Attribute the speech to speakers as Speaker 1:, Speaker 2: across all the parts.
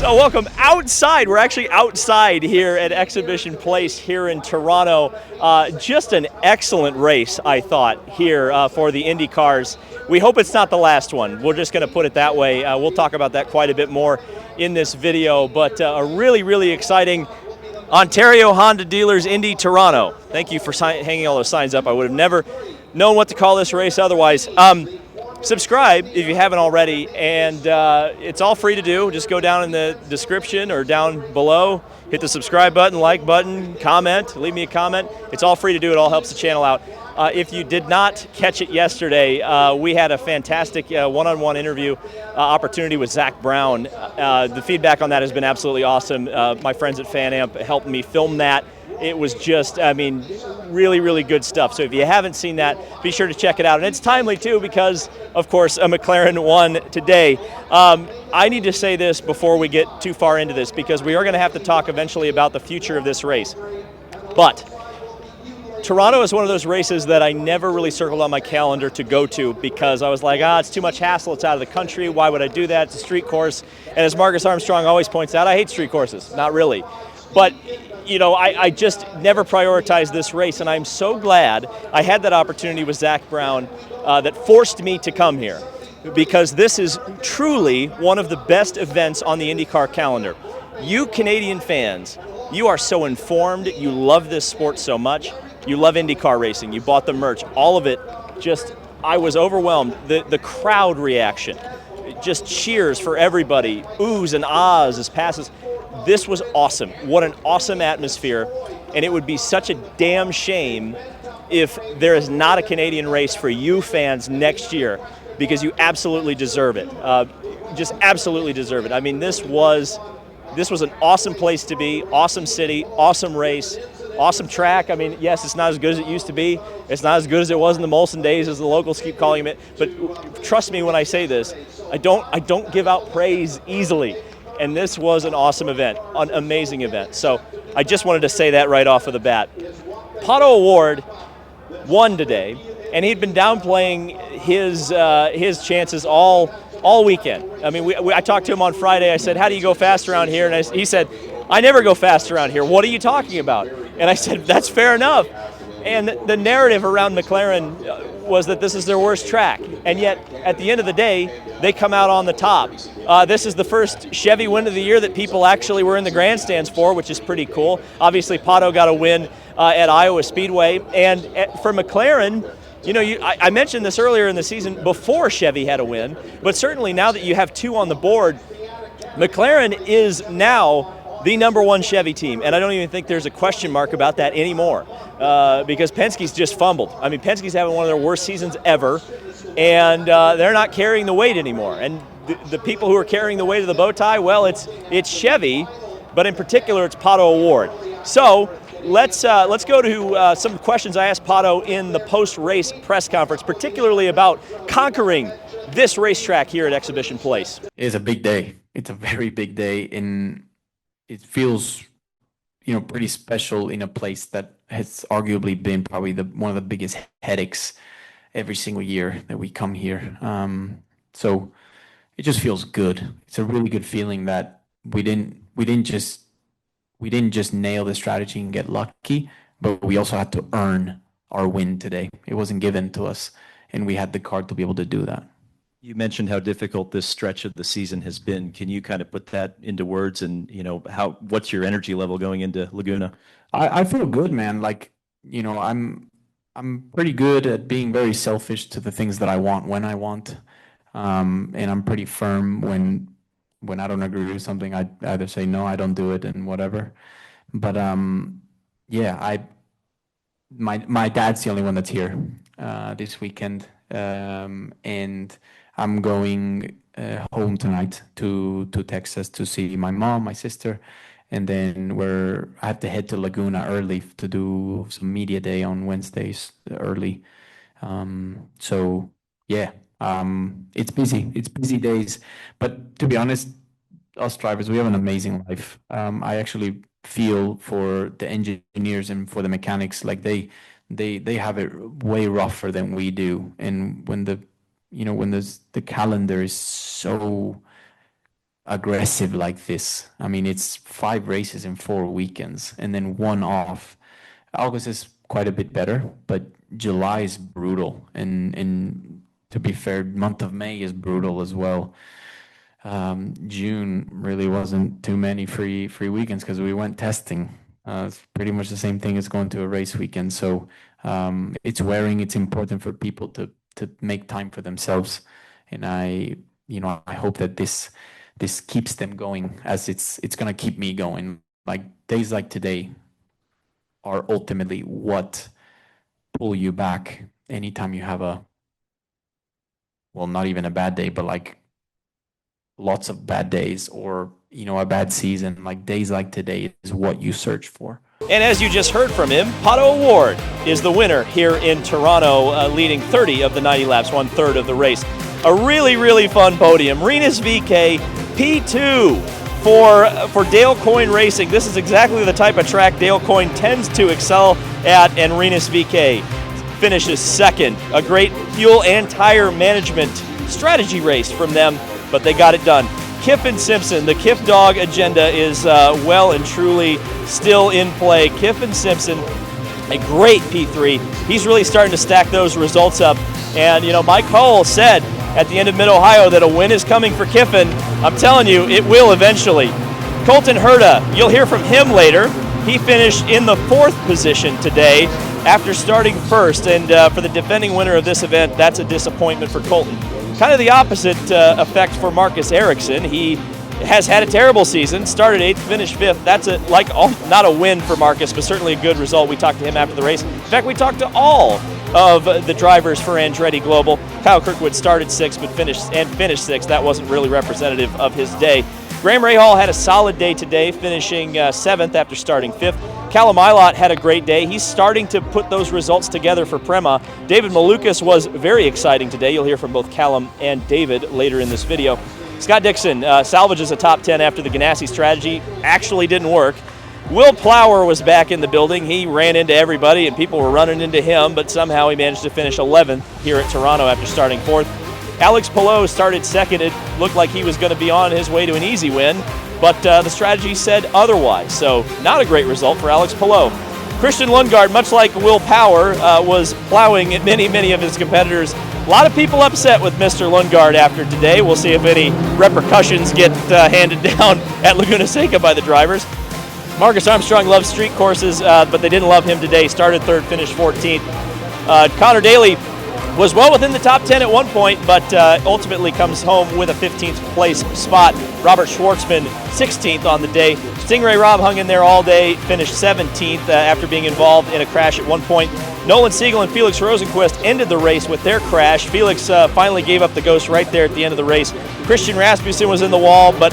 Speaker 1: So welcome outside. We're actually outside here at Exhibition Place here in Toronto. Just an excellent race, I thought, here for the IndyCars. We hope it's not the last one. We're just going to put it that way. We'll talk about that quite a bit more in this video, but a really, really exciting Ontario Honda Dealers Indy Toronto. Thank you for hanging all those signs up. I would have never known what to call this race otherwise. Subscribe if you haven't already, and it's all free to do. Just go down in the description or down below, hit the subscribe button, like button, comment, leave me a comment. It's all free to do. It all helps the channel out. If you did not catch it yesterday, we had a fantastic one-on-one interview opportunity with Zach Brown. The feedback on that has been absolutely awesome. My friends at FanAmp helped me film that. It was just, I mean, really, really good stuff. So if you haven't seen that, be sure to check it out. And it's timely, too, because, of course, a McLaren won today. I need to say this before we get too far into this, because we are going to have to talk eventually about the future of this race. But Toronto is one of those races that I never really circled on my calendar to go to, because I was like, it's too much hassle, it's out of the country, why would I do that? It's a street course. And as Marcus Armstrong always points out, I hate street courses. Not really. But you know, I just never prioritized this race, and I'm so glad I had that opportunity with Zach Brown that forced me to come here, because this is truly one of the best events on the IndyCar calendar. You Canadian fans, you are so informed, you love this sport so much, you love IndyCar racing, you bought the merch, all of it, just, I was overwhelmed. The crowd reaction, just cheers for everybody, oohs and ahs as passes. This was awesome. What an awesome atmosphere. And it would be such a damn shame if there is not a Canadian race for you fans next year, because you absolutely deserve it. Just absolutely deserve it. I mean, this was an awesome place to be, awesome city, awesome race, awesome track. I mean, yes, it's not as good as it used to be. It's not as good as it was in the Molson days, as the locals keep calling it. But trust me when I say this, I don't give out praise easily. And this was an awesome event, an amazing event. So I just wanted to say that right off of the bat. Pato O'Ward won today, and he'd been downplaying his chances all weekend. I mean, I talked to him on Friday. I said, how do you go fast around here? And he said, I never go fast around here. What are you talking about? And I said, that's fair enough. And the narrative around McLaren was that this is their worst track. And yet, at the end of the day, they come out on the top. This is the first Chevy win of the year that people actually were in the grandstands for, which is pretty cool. Obviously, Pato got a win at Iowa Speedway. And for McLaren, you know, I mentioned this earlier in the season before Chevy had a win, but certainly now that you have two on the board, McLaren is now the #1 Chevy team, and I don't even think there's a question mark about that anymore, because Penske's just fumbled. I mean, Penske's having one of their worst seasons ever, and they're not carrying the weight anymore. And the people who are carrying the weight of the bow tie, well, it's Chevy, but in particular, it's Pato O'Ward. So let's go to some questions I asked Pato in the post-race press conference, particularly about conquering this racetrack here at Exhibition Place.
Speaker 2: It's a big day. It's a very big day, and it feels, you know, pretty special in a place that has arguably been probably one of the biggest headaches every single year that we come here. So it just feels good. It's a really good feeling that we didn't just nail the strategy and get lucky, but we also had to earn our win today. It wasn't given to us, and we had the card to be able to do that.
Speaker 3: You mentioned how difficult this stretch of the season has been. Can you kind of put that into words, and you know, what's your energy level going into Laguna?
Speaker 2: I feel good, man. Like, you know, I'm pretty good at being very selfish to the things that I want when I want, and I'm pretty firm when I don't agree with something. I either say no, I don't do it, and whatever. But yeah, my dad's the only one that's here this weekend, and I'm going home tonight to Texas to see my mom, my sister, and then I have to head to Laguna early to do some media day on Wednesdays early. So yeah, it's busy. It's busy days, but to be honest, us drivers, we have an amazing life. I actually feel for the engineers and for the mechanics, like they have it way rougher than we do, and when the calendar is so aggressive like this. I mean, it's 5 races in 4 weekends and then 1 off. August is quite a bit better, but July is brutal, and to be fair, month of May is brutal as well. June really wasn't too many free weekends because we went testing. It's pretty much the same thing as going to a race weekend. So it's wearing. It's important for people to make time for themselves, and I hope that this keeps them going, as it's gonna keep me going. Like days like today are ultimately what pull you back anytime you have not even a bad day, but like lots of bad days, or a bad season. Like days like today is what you search for.
Speaker 1: And as you just heard from him, Pato O'Ward is the winner here in Toronto, leading 30 of the 90 laps, 1/3 of the race. A really, really fun podium. Rinus VeeKay, P2 for Dale Coyne Racing. This is exactly the type of track Dale Coyne tends to excel at, and Rinus VeeKay finishes second. A great fuel and tire management strategy race from them, but they got it done. Kyffin Simpson, the Kiff Dog agenda is well and truly still in play. Kyffin Simpson, a great P3. He's really starting to stack those results up. And, Mike Hull said at the end of Mid-Ohio that a win is coming for Kyffin. I'm telling you, it will eventually. Colton Herta, you'll hear from him later. He finished in the 4th position today after starting first. And for the defending winner of this event, that's a disappointment for Colton. Kind of the opposite effect for Marcus Ericsson. He has had a terrible season, started 8th, finished 5th. That's not a win for Marcus, but certainly a good result. We talked to him after the race. In fact, we talked to all of the drivers for Andretti Global. Kyle Kirkwood started 6th, but finished 6th. That wasn't really representative of his day. Graham Rahal had a solid day today, finishing 7th after starting 5th. Callum Ilott had a great day. He's starting to put those results together for Prema. David Malukas was very exciting today. You'll hear from both Callum and David later in this video. Scott Dixon salvages a top 10 after the Ganassi strategy actually didn't work. Will Plower was back in the building. He ran into everybody, and people were running into him, but somehow he managed to finish 11th here at Toronto after starting 4th. Alex Palou started 2nd. It looked like he was going to be on his way to an easy win, but the strategy said otherwise, so not a great result for Alex Palou. Christian Lundgaard, much like Will Power, was plowing at many of his competitors. A lot of people upset with Mr. Lundgaard after today. We'll see if any repercussions get handed down at Laguna Seca by the drivers. Marcus Armstrong loves street courses, but they didn't love him today. Started 3rd, finished 14th. Connor Daly was well within the top 10 at one point, but ultimately comes home with a 15th place spot. Robert Schwartzman, 16th on the day. Stingray Robb hung in there all day, finished 17th after being involved in a crash at one point. Nolan Siegel and Felix Rosenquist ended the race with their crash. Felix finally gave up the ghost right there at the end of the race. Christian Rasmussen was in the wall, but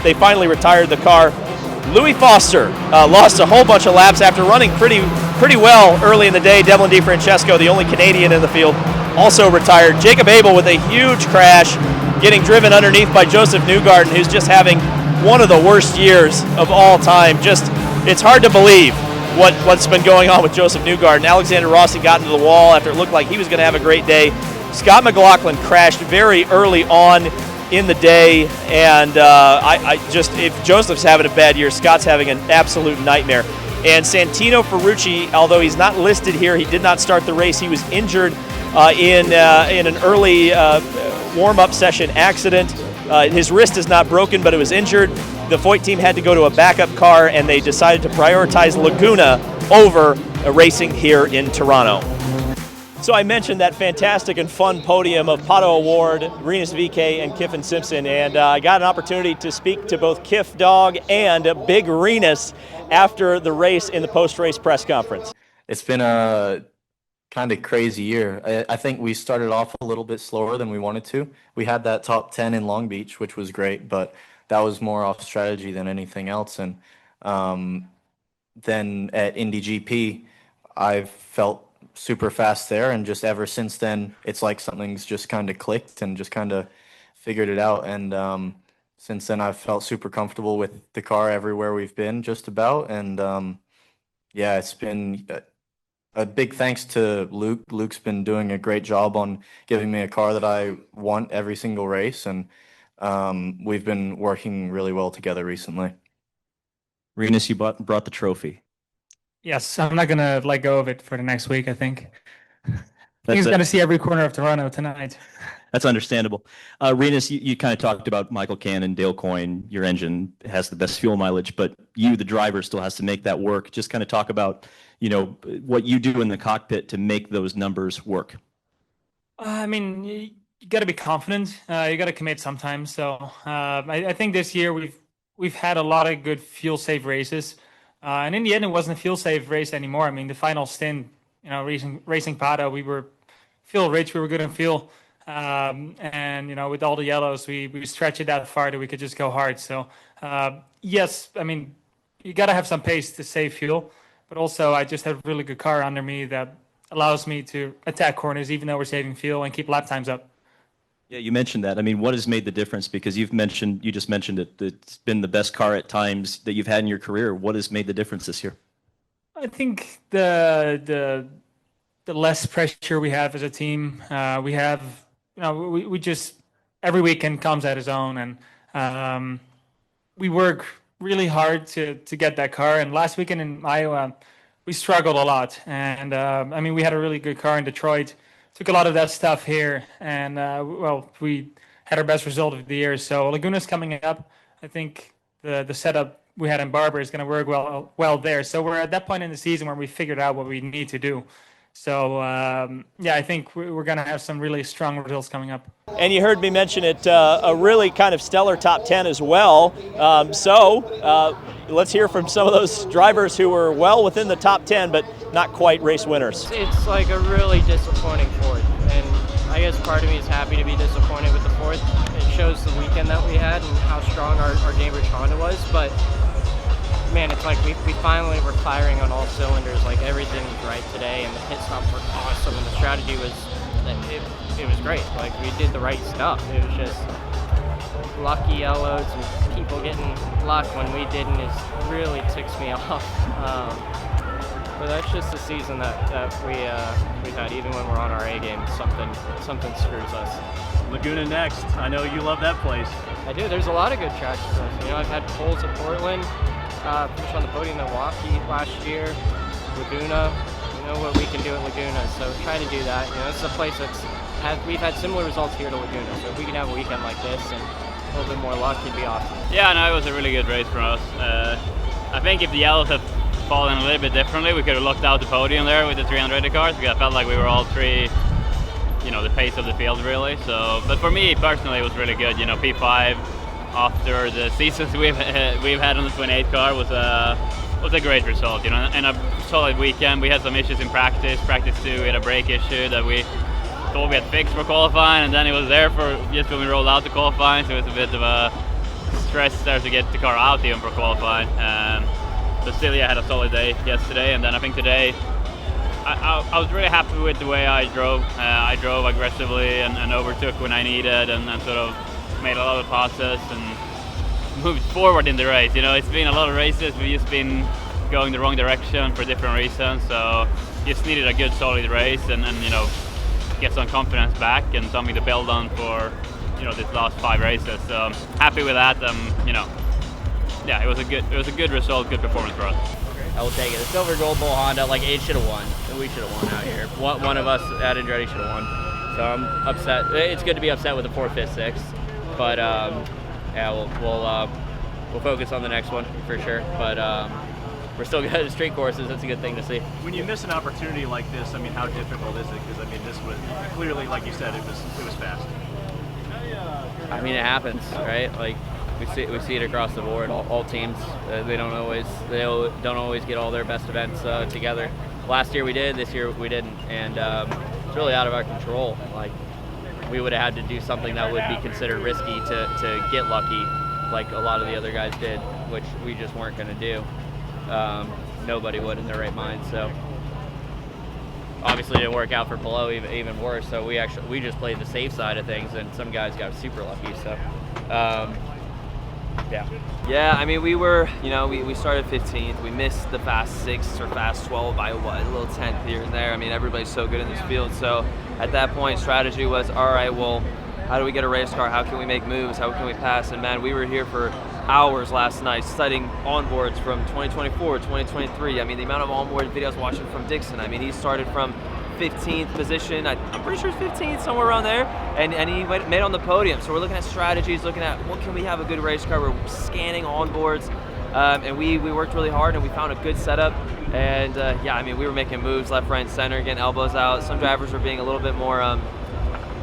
Speaker 1: they finally retired the car. Louis Foster lost a whole bunch of laps after running pretty well early in the day. Devlin DeFrancesco, the only Canadian in the field, also retired. Jacob Abel with a huge crash, getting driven underneath by Joseph Newgarden, who's just having one of the worst years of all time. It's hard to believe what's been going on with Joseph Newgarden. Alexander Rossi got into the wall after it looked like he was going to have a great day. Scott McLaughlin crashed very early on in the day, and if Joseph's having a bad year, Scott's having an absolute nightmare. And Santino Ferrucci, although he's not listed here, he did not start the race. He was injured in an early warm-up session accident. His wrist is not broken, but it was injured. The Foyt team had to go to a backup car, and they decided to prioritize Laguna over racing here in Toronto. So I mentioned that fantastic and fun podium of Pato O'Ward, Rinus VeeKay, and Kyffin Simpson, and I got an opportunity to speak to both Kiff Dog and Big Rinus after the race in the post-race press conference.
Speaker 4: It's been a kind of crazy year. I think we started off a little bit slower than we wanted to. We had that top 10 in Long Beach, which was great, but that was more off strategy than anything else. And then at Indy GP, I've felt super fast there, and just ever since then it's like something's just kind of clicked and just kind of figured it out. And since then I've felt super comfortable with the car everywhere we've been, just about. And yeah, it's been a big thanks to Luke. Luke's been doing a great job on giving me a car that I want every single race, and we've been working really well together recently.
Speaker 3: Renus, you brought the trophy.
Speaker 5: Yes, I'm not gonna let go of it for the next week, I think.
Speaker 3: That's
Speaker 5: He's
Speaker 3: it.
Speaker 5: gonna see every corner of Toronto tonight.
Speaker 3: That's understandable. Renus, you kind of talked about Michael Cannon, Dale Coyne. Your engine has the best fuel mileage, but you, the driver, still has to make that work. Just kind of talk about, what you do in the cockpit to make those numbers work.
Speaker 5: I mean, you got to be confident. You got to commit sometimes. So I think this year we've had a lot of good fuel save races, and in the end, it wasn't a fuel save race anymore. I mean, the final stint, racing Pato, we were fuel rich. We were good in fuel, and with all the yellows, we stretched it that far that we could just go hard. So yes, I mean, you got to have some pace to save fuel, but also I just have a really good car under me that allows me to attack corners even though we're saving fuel and keep lap times up.
Speaker 3: Yeah, you mentioned that. I mean, what has made the difference? Because you just mentioned it. It's been the best car at times that you've had in your career. What has made the difference this year?
Speaker 5: I think the less pressure we have as a team. We have, we just every weekend comes at his own, and we work really hard to get that car. And last weekend in Iowa, we struggled a lot. And I mean, we had a really good car in Detroit. Took a lot of that stuff here, and we had our best result of the year. So Laguna's coming up. I think the setup we had in Barber is going to work well there. So we're at that point in the season where we figured out what we need to do. So I think we're going to have some really strong results coming up.
Speaker 1: And you heard me mention it, a really kind of stellar top 10 as well. Let's hear from some of those drivers who were well within the top 10, but not quite race winners.
Speaker 6: It's like a really disappointing fourth, and I guess part of me is happy to be disappointed with the fourth. It shows the weekend that we had and how strong our Cambridge Honda was, but man, it's like we finally were firing on all cylinders. Like everything was right today, and the pit stops were awesome, and the strategy was it was great. Like we did the right stuff. It was just lucky yellows and people getting luck when we didn't is really ticks me off. But that's just the season that we've had. Even when we're on our A game, something screws us.
Speaker 1: Laguna next. I know you love that place.
Speaker 6: I do. There's a lot of good tracks. I've had poles at Portland. Finished on the podium in Milwaukee last year. Laguna, what we can do at Laguna, so try to do that. It's a place we've had similar results here to Laguna, so if we can have a weekend like this and a little bit more luck, it'd be awesome.
Speaker 7: Yeah, no, it was a really good race for us. I think if the yellows had fallen a little bit differently, we could have looked out the podium there with the 300 IndyCars, because I felt like we were all three, the pace of the field really. So, but for me personally, it was really good. P5 after the seasons we've had on the 28 car was a great result. And a solid weekend. We had some issues in practice. Practice 2, we had a brake issue that we thought we had fixed for qualifying, and then it was there for just when we rolled out to qualifying. So it was a bit of a stress there to get the car out even for qualifying. But still, I had a solid day yesterday, and then I think today I was really happy with the way I drove. I drove aggressively and overtook when I needed, and sort of made a lot of passes and moved forward in the race. It's been a lot of races we've just been going the wrong direction for different reasons, so just needed a good solid race and get some confidence back and something to build on for these last 5 races. So happy with that. It was a good result, good performance for us.
Speaker 8: I will take it. The silver gold bull Honda, it should have won, and we should have won out here. One of us at Andretti should have won. So I'm upset. It's good to be upset with the 4th, 5th, 6th, but we'll focus on the next one for sure. But we're still good at street courses. That's a good thing to see.
Speaker 1: When you miss an opportunity like this, how difficult is it? Because this was clearly, like you said, it was fast.
Speaker 8: It happens, right? We see it across the board. All teams, they don't always get all their best events together. Last year we did. This year we didn't, and it's really out of our control. We would have had to do something that would be considered risky to get lucky, like a lot of the other guys did, which we just weren't going to do. Nobody would in their right mind. So obviously it didn't work out for Palou, even worse. So we just played the safe side of things, and some guys got super lucky. So
Speaker 9: yeah, we were, we started 15th. We missed the fast 6 or fast 12 by a little 10th here and there. Everybody's so good in this field. So at that point, strategy was, all right, well, how do we get a race car? How can we make moves? How can we pass? And man, we were here for hours last night studying onboards from 2024, 2023. I mean, the amount of onboard videos watching from Dixon. I mean, he started from 15th position. I'm pretty sure it's 15th, somewhere around there, and he made it on the podium. So we're looking at strategies, looking at what can we have a good race car. We're scanning onboards, and we worked really hard, and we found a good setup. And yeah, I mean, we were making moves left, right, and center, getting elbows out. Some drivers were being a little bit more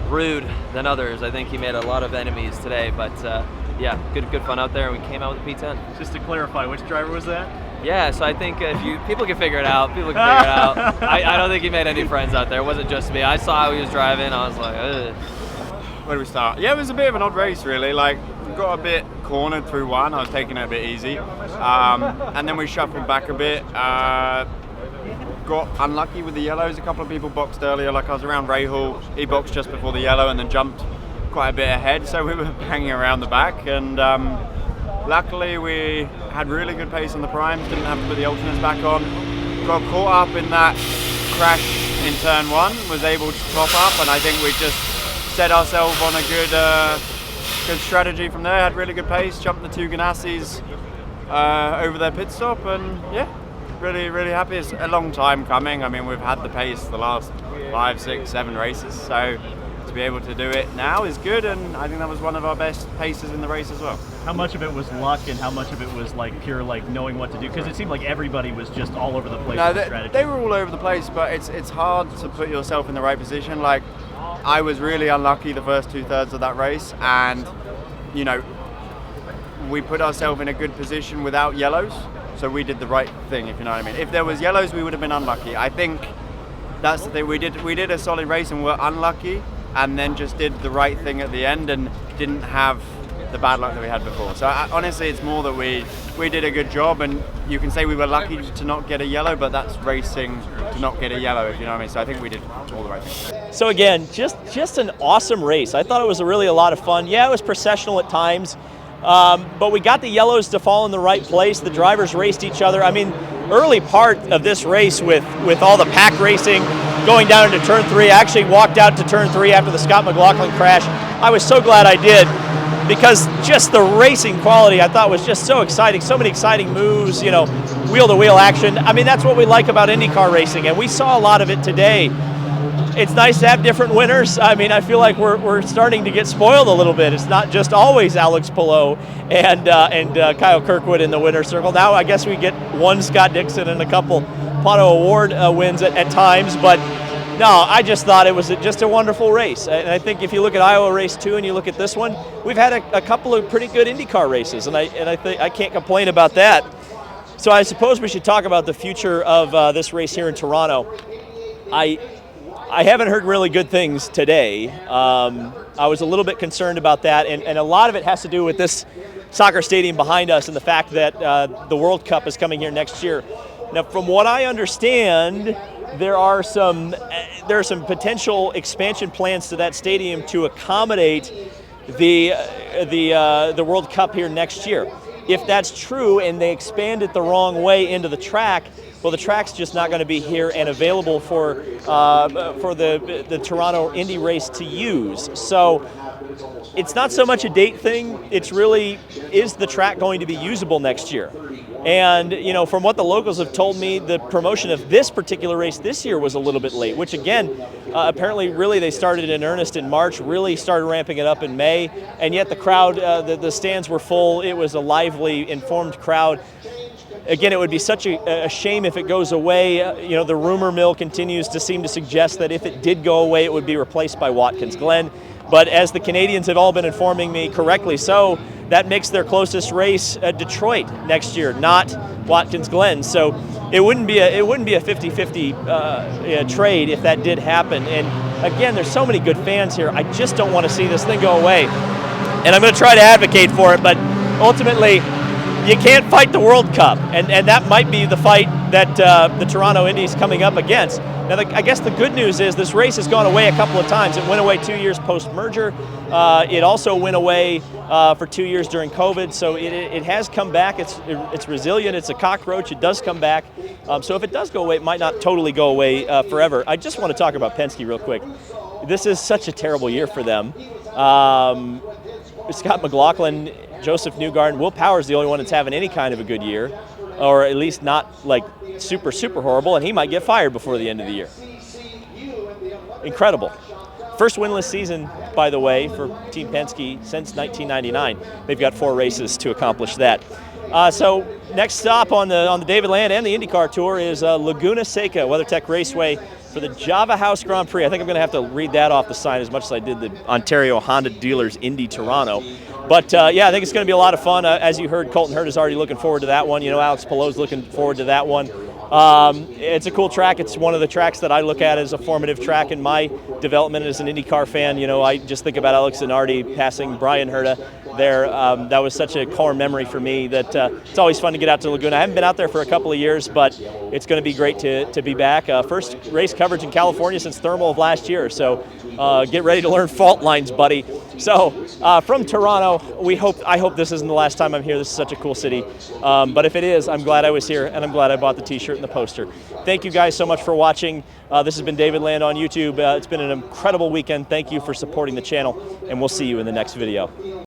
Speaker 9: rude than others. I think he made a lot of enemies today, but yeah, good fun out there, and we came out with a P10.
Speaker 1: Just to clarify, which driver was that?
Speaker 9: Yeah, so I think people can figure it out. I don't think he made any friends out there. It wasn't just me. I saw how he was driving. I was like, ugh.
Speaker 10: Where do we start? Yeah, it was a bit of an odd race, really. Like, we got a bit cornered through one. I was taking it a bit easy. And then we shuffled back a bit. Got unlucky with the yellows. A couple of people boxed earlier. Like, I was around Rahal. He boxed just before the yellow and then jumped quite a bit ahead. So we were hanging around the back. And luckily, we had really good pace on the primes. Didn't have to put the alternates back on. Got caught up in that crash in turn one. Was able to top up. And I think we just set ourselves on a good strategy from there. Had really good pace, jumped the two Ganassis over their pit stop, and yeah, really happy. It's a long time coming. I mean, we've had the pace the last 5, 6, 7 races, so to be able to do it now is good, and I think that was one of our best paces in the race as well.
Speaker 1: How much of it was luck and how much of it was like pure like knowing what to do? Because it seemed like everybody was just all over the place with the strategy.
Speaker 10: They were all over the place, but it's hard to put yourself in the right position. Like, I was really unlucky the first 2/3 of that race, and you know, we put ourselves in a good position without yellows, so we did the right thing, if you know what I mean. If there was yellows, we would have been unlucky. I think that's the thing. We did a solid race and were unlucky, and then just did the right thing at the end and didn't have the bad luck that we had before. So honestly, it's more that we did a good job, and you can say we were lucky to not get a yellow, but that's racing to not get a yellow, if you know what I mean. So I think we did all the right things.
Speaker 1: So again, just an awesome race. I thought it was really a lot of fun. Yeah, it was processional at times, but we got the yellows to fall in the right place. The drivers raced each other. I mean, early part of this race with all the pack racing, going down into turn 3. I actually walked out to turn 3 after the Scott McLaughlin crash. I was so glad I did, because just the racing quality I thought was just so exciting. So many exciting moves, you know, wheel-to-wheel action. I mean, that's what we like about IndyCar racing, and we saw a lot of it today. It's nice to have different winners. I mean, I feel like we're starting to get spoiled a little bit. It's not just always Alex Palou and Kyle Kirkwood in the winner's circle. Now I guess we get one Scott Dixon and a couple Pato O'Ward wins at times, but no, I just thought it was just a wonderful race. And I think if you look at Iowa race 2 and you look at this one, we've had a couple of pretty good IndyCar races, and I think I can't complain about that. So I suppose we should talk about the future of this race here in Toronto. I haven't heard really good things today. I was a little bit concerned about that, and a lot of it has to do with this soccer stadium behind us and the fact that the World Cup is coming here next year. Now, from what I understand, there are some potential expansion plans to that stadium to accommodate the World Cup here next year. If that's true and they expand it the wrong way into the track, well, the track's just not going to be here and available for the Toronto Indy race to use. So it's not so much a date thing. It's really, is the track going to be usable next year? And, you know, from what the locals have told me, the promotion of this particular race this year was a little bit late, which again, apparently really they started in earnest in March, really started ramping it up in May, and yet the crowd, the stands were full. It was a lively, informed crowd. Again, it would be such a shame if it goes away. You know, the rumor mill continues to seem to suggest that if it did go away, it would be replaced by Watkins Glen. But as the Canadians have all been informing me correctly so, that makes their closest race Detroit next year, not Watkins Glen. So it wouldn't be a 50-50 trade if that did happen. And again, there's so many good fans here. I just don't want to see this thing go away. And I'm going to try to advocate for it, but ultimately, you can't fight the World Cup, and that might be the fight that the Toronto Indy is coming up against. Now, I guess the good news is this race has gone away a couple of times. It went away 2 years post-merger. It also went away for 2 years during COVID, so it has come back. It's resilient. It's a cockroach. It does come back. So if it does go away, it might not totally go away forever. I just want to talk about Penske real quick. This is such a terrible year for them. Scott McLaughlin, Joseph Newgarden, Will Power's the only one that's having any kind of a good year, or at least not like super horrible, and he might get fired before the end of the year. Incredible. First winless season, by the way, for Team Penske since 1999. They've got 4 races to accomplish that. So next stop on the David Land and the IndyCar Tour is Laguna Seca, WeatherTech Raceway, for the Java House Grand Prix. I think I'm going to have to read that off the sign as much as I did the Ontario Honda Dealers Indy Toronto. But yeah, I think it's going to be a lot of fun. As you heard, Colton Hurd is already looking forward to that one. You know, Alex Palou's looking forward to that one. It's a cool track. It's one of the tracks that I look at as a formative track in my development as an IndyCar fan. You know, I just think about Alex Zanardi passing Brian Herta there. That was such a core memory for me that it's always fun to get out to Laguna. I haven't been out there for a couple of years, but it's going to be great to be back. First race coverage in California since Thermal of last year, so get ready to learn fault lines, buddy. So from Toronto, I hope this isn't the last time I'm here. This is such a cool city. But if it is, I'm glad I was here, and I'm glad I bought the t-shirt and the poster. Thank you guys so much for watching. This has been David Land on YouTube. It's been an incredible weekend. Thank you for supporting the channel, and we'll see you in the next video.